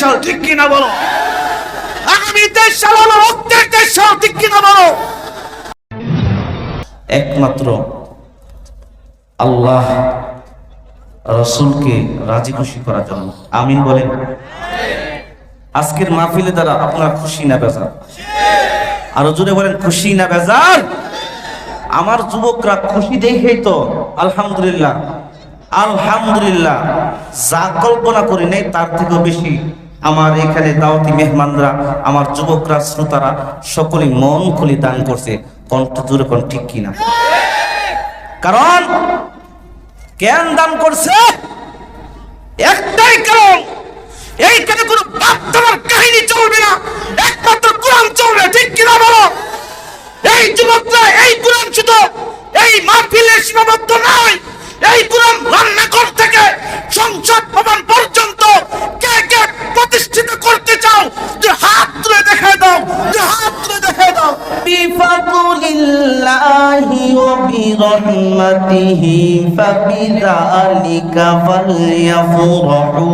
সাল, ঠিক কিনা বলো? আগামী 23 সাল হলো রক্তের 23 সাল, ঠিক কিনা বলো? একমাত্র আল্লাহ রাসূলকে রাজি খুশি করার জন্য। আমিন বলেন। আজকের মাহফিলে দ্বারা আপনার খুশি না বেজার? আরো জোরে বলেন, খুশি না বেজার? আমার যুবকরা খুশি দেখেই তো আলহামদুলিল্লাহ, আলহামদুলিল্লাহ, যা কল্পনা করি নাই তার থেকেও বেশি আমার এখানে দাওয়াতি মেহমানরা, আমার যুবকরা, শ্রোতারা সকলেই মন খুলে দান করছে। কণ্ঠ জোরে কোন, ঠিক কিনা? কারণ কেন দান করছে? একটাই কারণ, এইখানে কোনো বাপদাদার কাহিনী চলবে না, একমাত্র কোরআন চলবে, ঠিক কিনা বলো? এই যুবকরা, এই কোরআন শুধু এই মাহফিলে সীমাবদ্ধ নয়, এই কোরআন রান্নাঘর থেকে সংসদ ভবন পর্যন্ত কে কে প্রতিষ্ঠিত করতে চাও, যে হাত তুলে দেখায় দাও, যে হাত তুলে দেখায় দাও। বিফাদুলিল্লাহি ওয়া বিরহমাতিহি ফাবিযালিকা ফালইফরাহু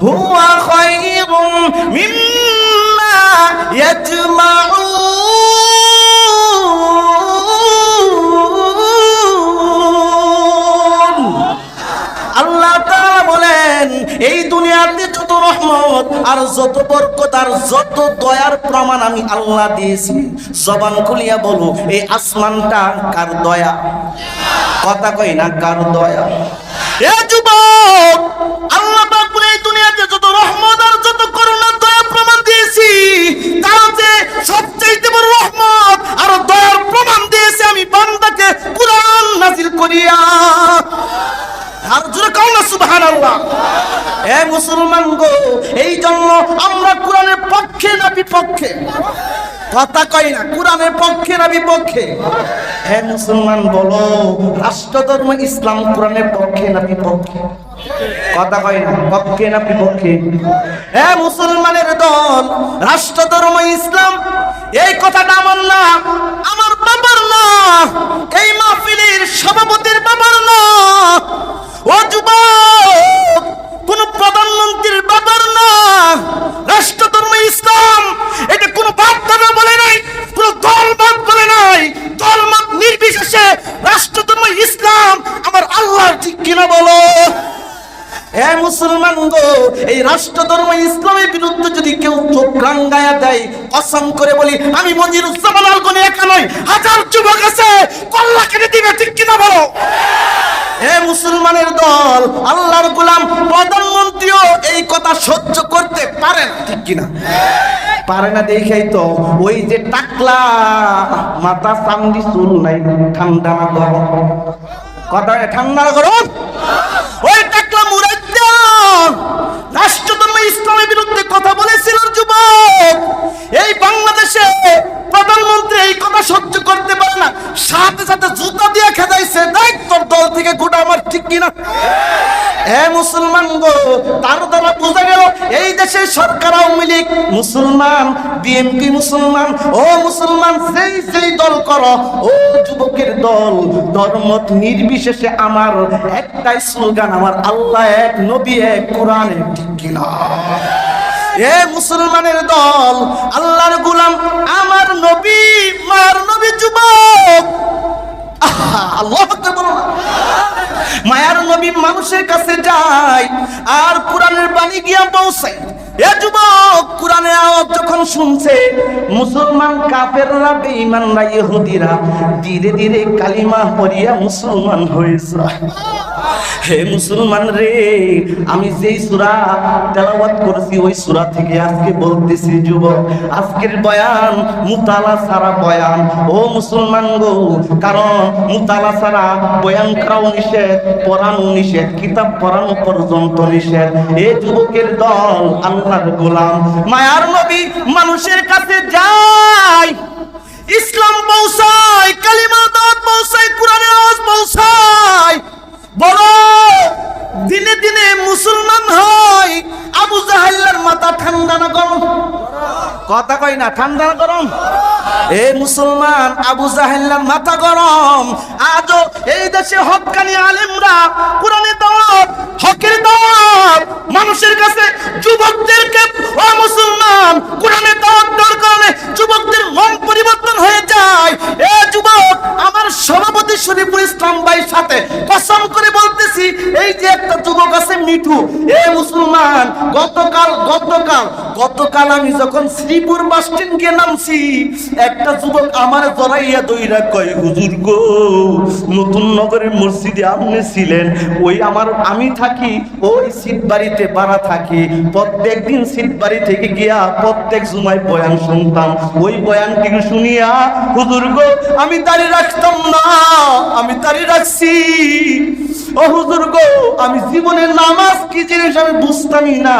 হুয়া খায়রুম মিম্মা ইয়াজমাউন। এই দুনিয়াতে যত রহমত আর যত বরকত আর যত দয়ার প্রমাণ আমি আল্লাহ দিয়েছি, জবান খুলিয়া বলো, এই আসমানটা কার দয়া? কথা কই না, কার দয়া? এ যুবক, আল্লাহ পাক বলে এই দুনিয়াতে যত রহমত আর যত করুণা দয়া প্রমাণ দিয়েছি, তার যে সবচেয়ে বড় রহমত আর দয়ার প্রমাণ দিয়েছি আমি বান্দাকে কুরআন নাযিল করিয়া। আর জোরে কও না সুবহানাল্লাহ। এ মুসলমান গো, এই জন্য আমরা কোরআনের পক্ষে না বিপক্ষে? কথা কই না, কোরআনের পক্ষে না বিপক্ষে? হে মুসলমান বলো, রাষ্ট্র ধর্ম ইসলাম কোরআনের পক্ষে না বিপক্ষে? কথা কই না, পক্ষে না বিপক্ষে? হে মুসলমানের দল, রাষ্ট্র ধর্ম ইসলাম, এই কথাটা আমার না, আমার বাবার না, এই মাহফিলের সভাপতির বাবার না, ও যুবক, কোন প্রধানমন্ত্রীর বাবার না। রাষ্ট্র ধর্ম ইসলাম এটা কোন বাপদাদা বলে নাই, কোন দলমত বলে নাই, দলমত নির্বিশেষে রাষ্ট্র ধর্ম ইসলাম আমার আল্লাহ, ঠিক কিনা বলো? হে মুসলমান গো, এই রাষ্ট্র ধর্ম ইসলামের বিরুদ্ধে যদি কেউ চোখ রাঙ্গায়া দেয়, কসম করে বলি, আমি মনিরুজ্জামান আলগনি একা নয়, হাজার যুবক আছে কল্লা কেটে দিবে, ঠিক কিনা বলো? হে মুসলমানের দল, আল্লাহর গোলাম প্রধানমন্ত্রীও এই কথা সহ্য করতে পারে না, ঠিক কিনা? পারে না দেখেই তো ওই যে টাকলা মাথা চামড়ি চুল নাই, ঠান্ডা না গরম? কথা ঠান্ডা না গরম? ওই টাকলা মুরাজ্জা রাষ্ট্রধর্ম ইসলামের বিরুদ্ধে কথা বলেছিল যুবক। এই বাংলাদেশে প্রধানমন্ত্রী এই কথা সহ্য করতে পারে না, সাথে সাথে জুতা দিয়ে খেদাইছে, দেখ তোর দল থেকে গোটা আমার, ঠিক কিনা? হে মুসলমান গো, তার দ্বারা বোঝা গেল এই দেশের সরকার আওয়ামী লীগ মুসলমান, বিএনপি মুসলমান। ও মুসলমান, সেই দল করো, ও যুবকের দল, ধর্মত নির্বিশেষে আমার একটাই স্লোগান, আমার আল্লাহ এক, নবী এক, কোরআন এক, ঠিক কিনা? এ মুসলমানের দল, আল্লাহর গোলাম, আমার নবী, মার নবী, যুবক, আল্লাহু আকবার বলো না। মায়ার নবী মানুষের কাছে যায় আর কোরআনের বাণী গিয়া পৌঁছায়। এ যুবক, কোরআনের আওয়াজ যখন শুনছে, মুসলমান কাফেররা, বেঈমানরা, ইহুদিরা ধীরে ধীরে কালিমা পড়িয়া মুসলমান হয়ে যায়। হে মুসলমান রে, আমি যেই সূরা তেলাওয়াত করেছি ওই সূরা থেকে আজকে বলতেছি যুবক, আজকের বয়ান মুতালা সারা বয়ান। ও মুসলমান গো, কারণ মুতালা সারা বয়ান করাও নিষেধ, পড়ানো নিষেধ, কিতাব পড়ানো পর্যন্ত নিষেধ। এ যুবকের দল, আল্লাহর গোলাম, মায়ার নবী মানুষের কাছে যায়, ইসলাম পৌঁছায়, কালিমা দাওয়াত পৌঁছায়, কোরআনের আওয়াজ পৌঁছায়, বড় দিনে দিনে মুসলমান হয়। আবু জাহেলের মাথা ঠান্ডা না গরম? কথা কই না, ঠান্ডা না গরম? এ মুসলমান, আবু জাহেলের মাথা গরম। আজও এই দেশে হক্কানি আলেমরা কোরআনের দাওয়াত, হকের দাওয়াত মানুষের কাছে, যুবক এই যে একটা যুবক আছে মিঠু, এ মুসলমান, গতকাল আমি যখন শ্রীপুর বাস স্ট্যান্ড গিয়ে নামছি, একটা যুবক আমার জড়াইয়া দইরা কয়, হুজুর গো, নতুন নগরের মসজিদে আপনি ছিলেন, ওই আমি থাকি ওই সিট বাড়িতে ভাড়া থাকি, প্রত্যেক দিন সিট বাড়ি থেকে গিয়া প্রত্যেক জুমায় বয়ান শুনতাম, ওই বয়ানটি শুনিয়া হুজুর গো আমি দাঁড়িয়ে রাখতাম না, আমি দাঁড়িয়ে রাখছি। ও হুজুর গো, আমি জীবনের নামাজ কি জিনিস আমি বুঝতামই না,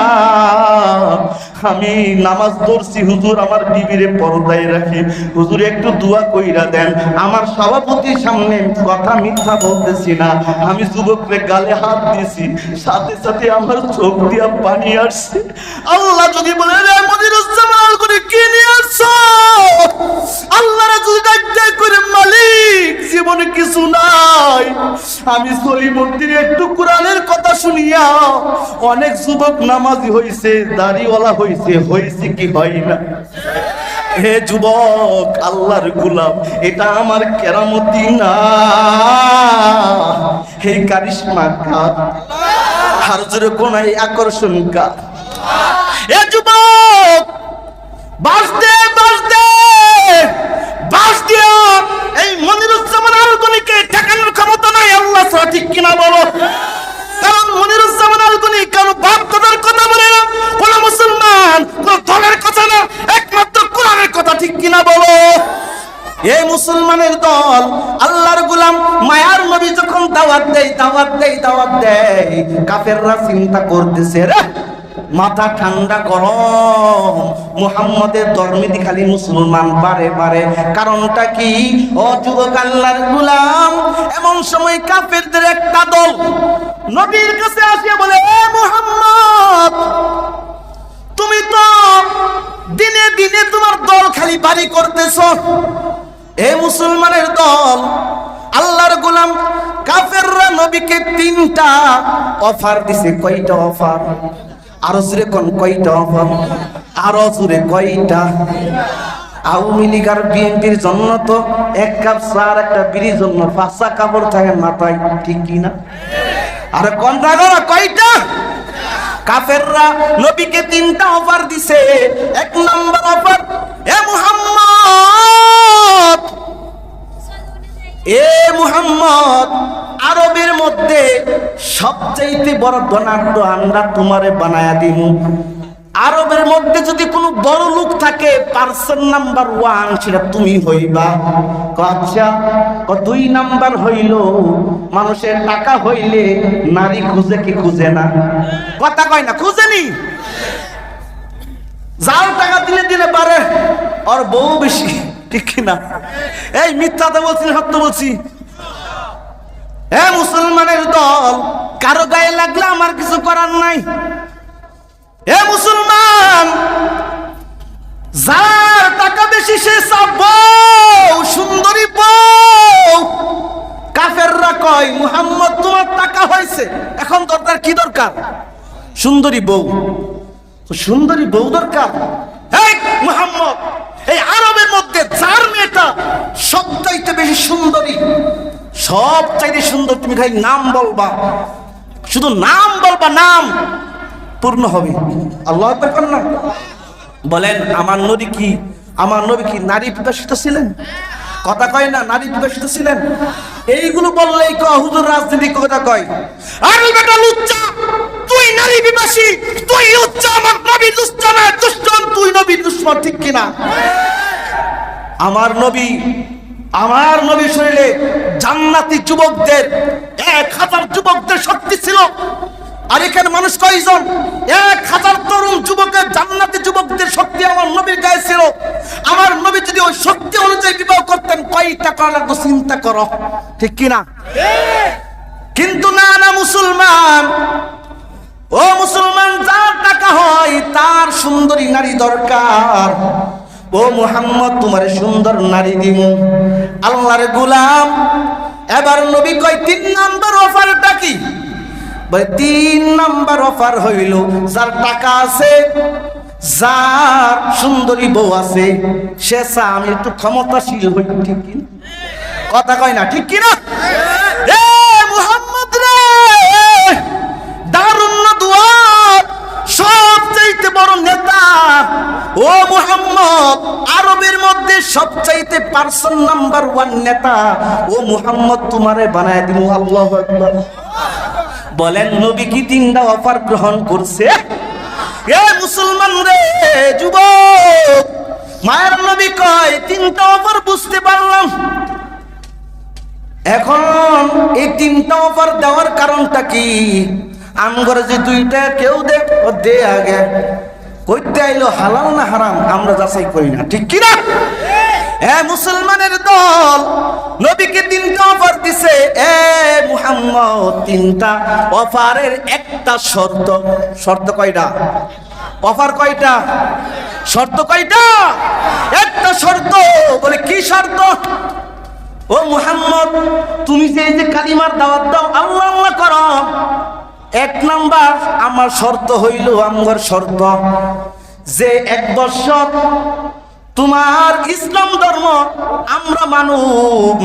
আমি নামাজ পড়ছি হুজুর, আমার বিবিরে পর্দায় রাখি, হুজুর একটু দোয়া কইরা দেন। আমার সভাপতির সামনে কথা মিথ্যা বলতেছি না, আমি যুবকরে গালে হাত দিয়েছি, সাথে সাথে আমার চোখ দিয়া পানি আসছে। আল্লাহ যদি বলে রে মনিরুজ্জামান করে কি নিয়ে আসছো, আল্লাহর যদি ডাক করে মালিক জীবনে কিছু নাই, আমি সলিমুদ্দিন একটু কোরআনের কথা শুনিয়া অনেক যুবক নামাজি হইছে, দাড়িওয়ালা হইছে কি হয় না? হে যুবক, আল্লাহর গোলাম, এটা আমার কেরামতি না, হে কারিশমা কার, আর জোরে কোনায় আকর্ষণ কার? এ যুবক, বাস দিয়া এই মনিরুজ্জামান আলগনিকে ঠেকানোর ক্ষমতা নাই আল্লাহ ছাড়া, ঠিক কিনা বলো? কারণ মনিরুজ্জামান আলগনি কারো বাপ দাদার কথা বলে না, কোন মুসলমান কোন দলের কথা না, একমাত্র কোরআনের কথা, ঠিক কিনা বলো? এই মুসলমানের দল, আল্লাহর গোলাম, মায়ার নবী যখন দাওয়াত দেয়, কাফেররা চিন্তা করতেছে, রে মাথা ঠান্ডা গরম, মুহাম্মদের ধর্মীতি খালি মুসলমান বারে, কারণটা কি? ও যুবক আল্লাহর গোলাম, এমন সময় কাফেরদের একটা দল নবীর কাছে আসিয়া বলে, এ মুহাম্মদ, তুমি তো দিনে দিনে তোমার দল খালি বাড়ি করতেছ। এ মুসলমানের দল, আল্লাহর গোলাম, কাফেররা নবীকে 3টা অফার দিছে। কয়টা অফার? আরো জোরে কোন কয়টা অফার? আরো জোরে কয়টা? আওয়ামী লীগ আর বিএনপির জন্য তো 1 কাপ চা আর একটা বিড়ির জন্য 5টা কাপড় থাকে মাথায়, ঠিক কি না? আর কোনটা গো কয়টা? কাফেররা নবীকে 3টা অফার দিছে। 1 নম্বর অফার, এ মুহাম্মদ, আরবের মধ্যে সবচাইতে বড় ধনাঢ্য আমরা তোমারে বানায়া দিমু। আরবের মধ্যে যদি কোনো বড় লোক থাকে, পার্সন নাম্বার 1 সেটা তুমি হইবা। আচ্ছা, 2 নাম্বার হইল, মানুষের টাকা হইলে নারী খুঁজে কি খুঁজে না? কথা কয় না, খুঁজেনি? যার টাকা দিলে পারে, আর বউ বেশি, ঠিক কিনা? এই মিথ্যাটা বলছি না সত্য বলছি? মুসলমানের দল, কারো গায়ে লাগলে আমার কিছু করার নাই। এ মুসলমান, যার টাকা বেশি সে বউ, সুন্দরী বউ। কাফেররা কয়, মুহাম্মদ তোমার টাকা হয়েছে, এখন দরকার কি? দরকার সুন্দরী বউ। সুন্দরী বউ দরকার। এই মুহাম্মদ, এই আরবের মধ্যে যার মেয়েটা সবচাইতে বেশি সুন্দরী, সবচাইতে সুন্দর, তুমি খালি নাম বলবা, শুধু নাম বলবা, নাম পূর্ণ হবে। আল্লাহু আকবার না? বলেন, আমার নবী কি নারী বিকশিত ছিলেন? কথা কয় না, নারী বিকশিত ছিলেন? এইগুলো বললেই হুজুর রাজনীতি কথা কয়। আরে বেটা লুচ্চা, তুই নারী বিবাসী, তুই লুচ্চা, আমার নবী লুচ্চা না, দুশমন, তুই নবী দুশমন, ঠিক কিনা? আমার নবী শরীরে জান্নাতি যুবকদের 1000 যুবকদের শক্তি ছিল। আর এখানে মানুষ কয়জন? 1000 তরুণ যুবকের, জান্নাতি যুবকদের শক্তি আমার নবীর গায়ে ছিল। আমার নবী যদি ওই শক্তি অনুযায়ী বিবাহ করতেন, কয়টা করা লাগতো চিন্তা করো, ঠিক কিনা? কিন্তু না, মুসলমান, ও মুসলমান, যার টাকা হয় তার সুন্দরী নারী দরকার। ও মুহাম্মদ, তোমার সুন্দর নারী দিমু। আল্লাহর গোলাম, এবার নবী কয় 3 নাম্বার অফারটা কি? 3 নাম্বার অফার হইল, যার টাকা আছে, যার সুন্দরী বউ আছে, সে আমি একটু ক্ষমতাশীল হই, ঠিক কি? কথা কয় না, ঠিক কিনা? মুহাম্মদ রে, জগতে পার্সন নাম্বার 1 নেতা ও মুহাম্মদ তোমারে বানায় দিব। আল্লাহু আকবার। বলেন নবী কি 3টা অফার গ্রহণ করছে? এ মুসলমান রে যুবক, মায়ের নবী কয় 3টা অফার বুঝতে পারলাম। এখন এই 3টা অফার দেওয়ার কারণটা কি? আমগরে যে 2টা কেউ দে আগে কইতে আইলো হালাল না হারাম আমরা যাচাই করি না, ঠিক কি না? এ মুসলমানের দল নবীকে 3টা অফার দিছে। এ মুহাম্মদ 3টা অফারের একটা শর্ত। শর্ত কয়টা? অফার কয়টা? শর্ত কয়টা? একটা শর্ত। বলে কি শর্ত? ও মুহাম্মদ তুমি যে এই যে কালিমার দাওয়াত দাও, আল্লাহ আল্লাহ করো, 1 নাম্বার আমার শর্ত হইল, আমার শর্ত যে 1 বছর তোমার ইসলাম ধর্ম আমরা মানুব,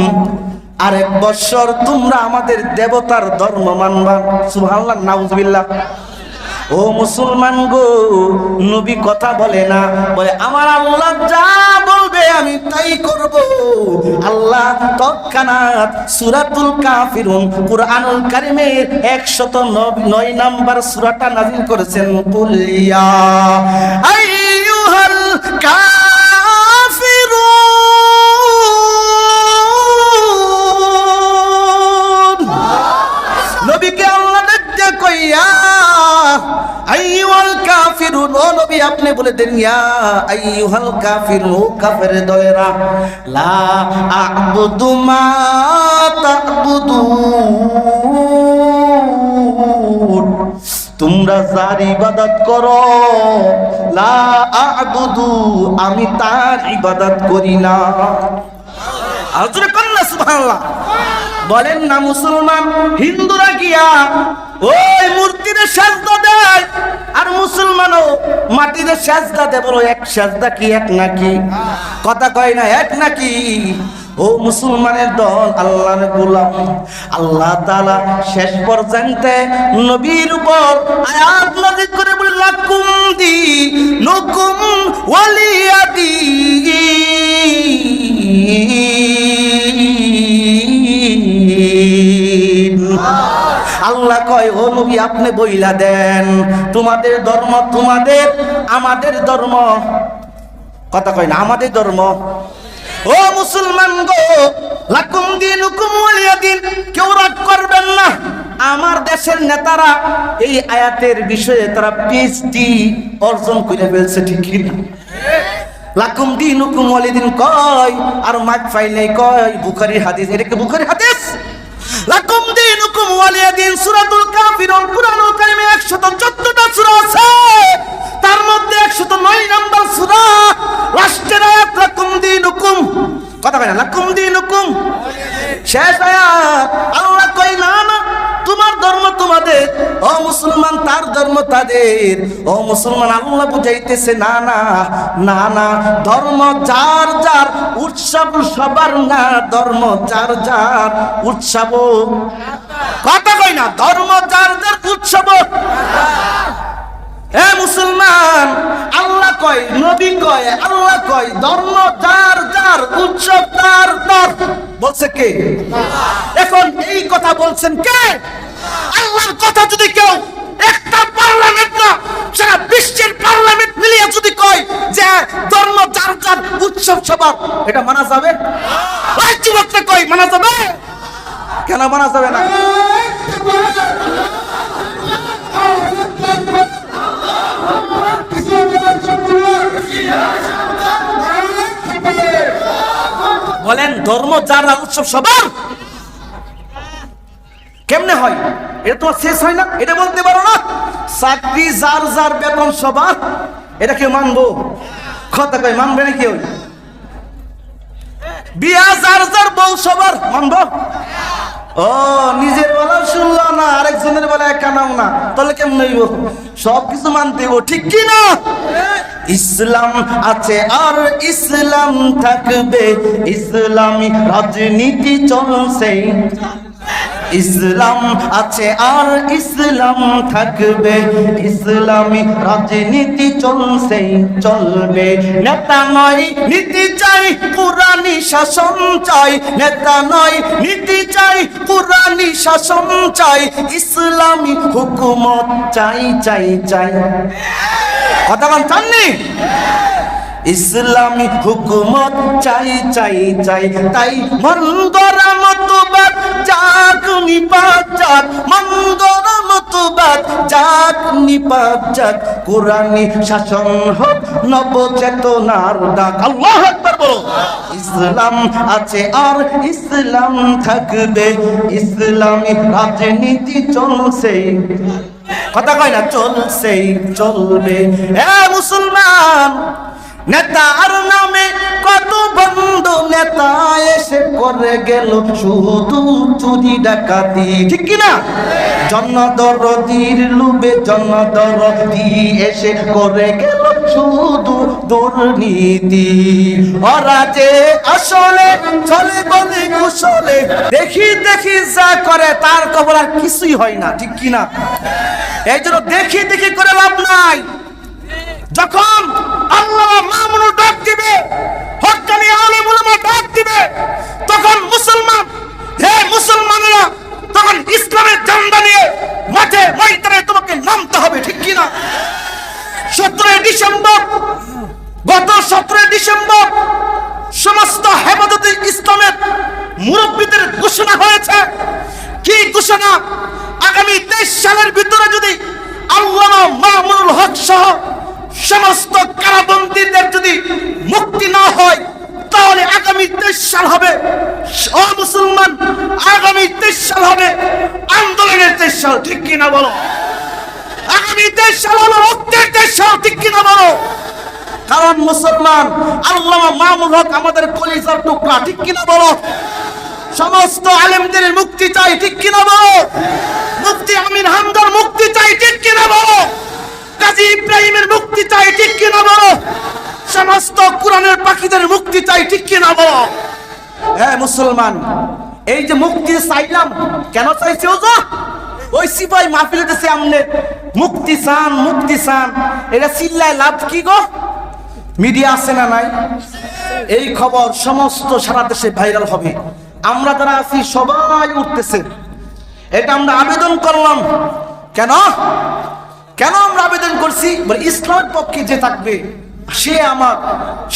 আর 1 বছর তোমরা আমাদের দেবতার ধর্ম মানবা। সুবহানাল্লাহ, নাউজুবিল্লাহ। ও মুসলমান গো, নবী কথা বলে না, বলে আমার আল্লাহ যা বলবে আমি তাই করব। আল্লাহ তৎক্ষণাৎ সূরাতুল কাফিরুন কুরআনুল কারীমের 109 নাম্বার সূরাটা নাযিল করেছেন। কুল ইয়া আইয়ুহাল কাফিরুন। নবীকে আল্লাহ দেখতে কইয়া আইয়ুহাল কাফিরুন, ও নবী আপনি বলে দেন ইয়া আইয়ুহাল কাফিরুন, ও কাফের দলেরা, লা আ'বুদু মা তা'বুদুন, তোমরা যার ইবাদত করো, লা আ'বুদু, আমি তার ইবাদত করি না। আজরে কন্না সুবহানাল্লাহ। বলেন না মুসলমান হিন্দুরা গিয়া ওই মূর্তিতে সাজদা দেয়, আর মুসলমানও মাটিতে সাজদা দেয়। বলো এক সাজদা কি এক নাকি? কথা কয় না এক নাকি? ও মুসলমানের দল, আল্লাহর গোলাম, আল্লাহ তাআলা শেষ পর্যন্তে নবীর উপর আয়াত নাযিল করে বলে লাকুম দীনুকুম ওয়ালিয়া দীন। আল্লাহ কয় ও নবী আপনি বইলা দেন তোমাদের ধর্ম তোমাদের, আমাদের ধর্ম। কথা কয় না আমাদের ধর্ম। ও মুসলমান গো, লাকুম দীনুকুম ওয়ালিয়া দীন, কেউ রাগ করবেন না। আমার দেশের নেতারা এই আয়াতের বিষয়ে তারা পিএইচডি অর্জন করে ফেলছে, ঠিক কি না? লাকুম দীনুকুম ওয়ালিয়া দীন কয় আর মাইক ফাইলে কয় বুখারী হাদিস। এটা কি বুখারী হাদিস? লাকুম দীনুকুম ওয়ালিয়া দীন সূরাতুল কাফিরুন কুরআনুল কারীমে 114টা সূরা আছে, তার মধ্যে 109 নাম্বার সূরা লাস্টের আয়াত লাকুম দীনুকুম। কথা কয় না লাকুম দীনুকুম, শেষ আয়াত আল্লাহ কয় না না তোমার ধর্ম তোমাদের, ও মুসলমান তার ধর্ম তাদের। ও মুসলমান আল্লাহ বুঝাইতেছে না না না না, ধর্ম যার যার, উৎসব সবার না, ধর্ম যার যার, উৎসব। কথা কয় না ধর্ম যার যার, উৎসব। এ মুসলমান আল্লাহ কয়, নবী কয়, আল্লাহ কয় ধর্ম যার যার, উৎসব তার তার। বলছে কে? এখন এই কথা বলছেন কে? আল্লাহর কথা যদি কেউ একটা পার্লামেন্ট না সারা বিশ্বের পার্লামেন্ট মিলিয়ে যদি কয় যে ধর্ম যার যার, উৎসব সবার, এটা মানা যাবে? ওই যুবককে কয় মানা যাবে? কেন মানা যাবে না? বলেন ধর্ম যার যার, উৎসব সবার, কেমনে হয়? এটা তোমার শেষ হয় না? এটা বলতে পারো না? চাকরি যার যার, বেতন সবার, এটা কেউ মানবো? কথা কয় মানবে না কেউ? বিয়া যার যার, বউ সবার, মানবো? ও নিজের বেলা শুনলো না, আরেকজনের বেলা কানাও না, তাহলে কেমন হইব? সবকিছু মানতে হইব, ঠিক কি না? ইসলাম আছে আর ইসলাম থাকবে, ইসলামী রাজনীতি চলছে। ইসলাম আছে আর ইসলাম থাকবে, ইসলামী রাজনীতি চলছে চলবে। নেতা নয় নীতি চাই, কুরআনী শাসন চাই। নেতা নয় নীতি চাই, কুরআনী শাসন চাই। ইসলামী হুকুমত চাই চাই চাই। কথা বলেন চাননি? ইসলামী হুকুমত চাই চাই চাই। তাই মন গড়া মতবাদ যাক নিপাত যাক, মন গড়া মতবাদ যাক নিপাত যাক। কুরআনী শাসন হোক নবচেতনার ডাক। আল্লাহু আকবার বলো। ইসলাম আছে আর ইসলাম থাকবে, ইসলামী রাজনীতি চলছে। কথা কয় না? চলছে চলবে। এ মুসলমান, নেতার নামে কত বন্ধ নেতা এসে করে গেল শুধু চুরি ডাকাতি, ঠিক কিনা? জনদরদির লোভে জনদরদি এসে করে গেল শুধু দুর্নীতি। ওরা যে আসলে চলে বলে কুশলে, দেখি দেখি যা করে তার খবর আর কিছুই হয় না, ঠিক কিনা? এই জন্য দেখি দেখি করে লাভ নাই। যখন আল্লাহ মামুনুর ডাক দিবে, হক্কানি আলেম উলামা ডাক দিবে, তখন মুসলমান, হে মুসলমানেরা, তখন ইসলামের ঝান্ডা নিয়ে মাঠে ময়দানে তোমাকে নামতে হবে, ঠিক কিনা? 17 ডিসেম্বর, গত 17 ডিসেম্বর সমস্ত হেফাজতে ইসলামের মুরব্বীদের ঘোষণা হয়েছে। কি ঘোষণা? আগামী 23 সালের ভিতরে যদি আল্লামা মামুনুল হক সহ সমস্ত কারাবন্দীদের যদি মুক্তি না হয়, তাহলে আগামী 23 সাল হবে, ও মুসলমান, আগামী 23 সাল হবে আন্দোলনের 23 সাল, ঠিক কিনা বলো? আগামী 23 সাল হলো রক্তের 23 সাল, ঠিক কিনা বলো? কারণ মুসলমান, আল্লামা মামুনুল হক আমাদের কলিজার টুকরা, ঠিক কিনা বলো? সমস্ত আলেমদের মুক্তি চাই, ঠিক কিনা বলো? মুফতি আমিন হামদার মুক্তি চাই, ঠিক কিনা বলো? কাজী ইব্রাহিমের মুক্তি চাই, ঠিক কিনা বলো? সমস্ত কোরআনের পাখিদের মুক্তি চাই, ঠিক কিনা বলো? হ্যাঁ মুসলমান, এই যে মুক্তি চাইলাম, কেন চাইছি? ওই সিপাই মাহফিল দেশে আমনে মুক্তি চান মুক্তি চান, এটা চিল্লায় লাভ কি গো? মিডিয়া আছে না নাই? এই খবর সমস্ত সারা দেশে ভাইরাল হবে। আমরা যারা আছি সবাই উঠতেছে। এটা আমরা আবেদন করলাম। কেন কেন আমরা আবেদন করছি? ইসলামের পক্ষে যে থাকবে সে আমার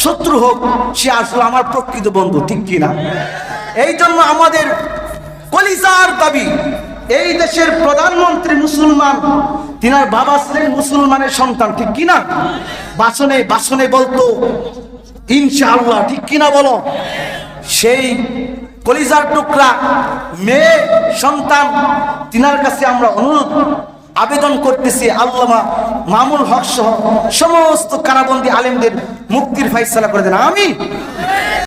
শত্রু হোক, সে আসলে আমার প্রকৃত বন্ধু, ঠিক কিনা? এই জন্য আমাদের কলিজার দাবি, এই দেশের প্রধানমন্ত্রী মুসলমান, তিনার বাবা ছিলেন মুসলমানের সন্তান, ঠিক কিনা? বাসনে বাসনে বলতো ইনশাআল্লাহ, ঠিক কিনা বলো? সেই কলিজার টুকরা মেয়ে সন্তান, তিনার কাছে আমরা অনুরোধ আবেদন করতেছি, আল্লামা মামুনুল হক সহ সমস্ত কারাবন্দী আলেমদের মুক্তির ফায়সালা করে দেন, আমিন।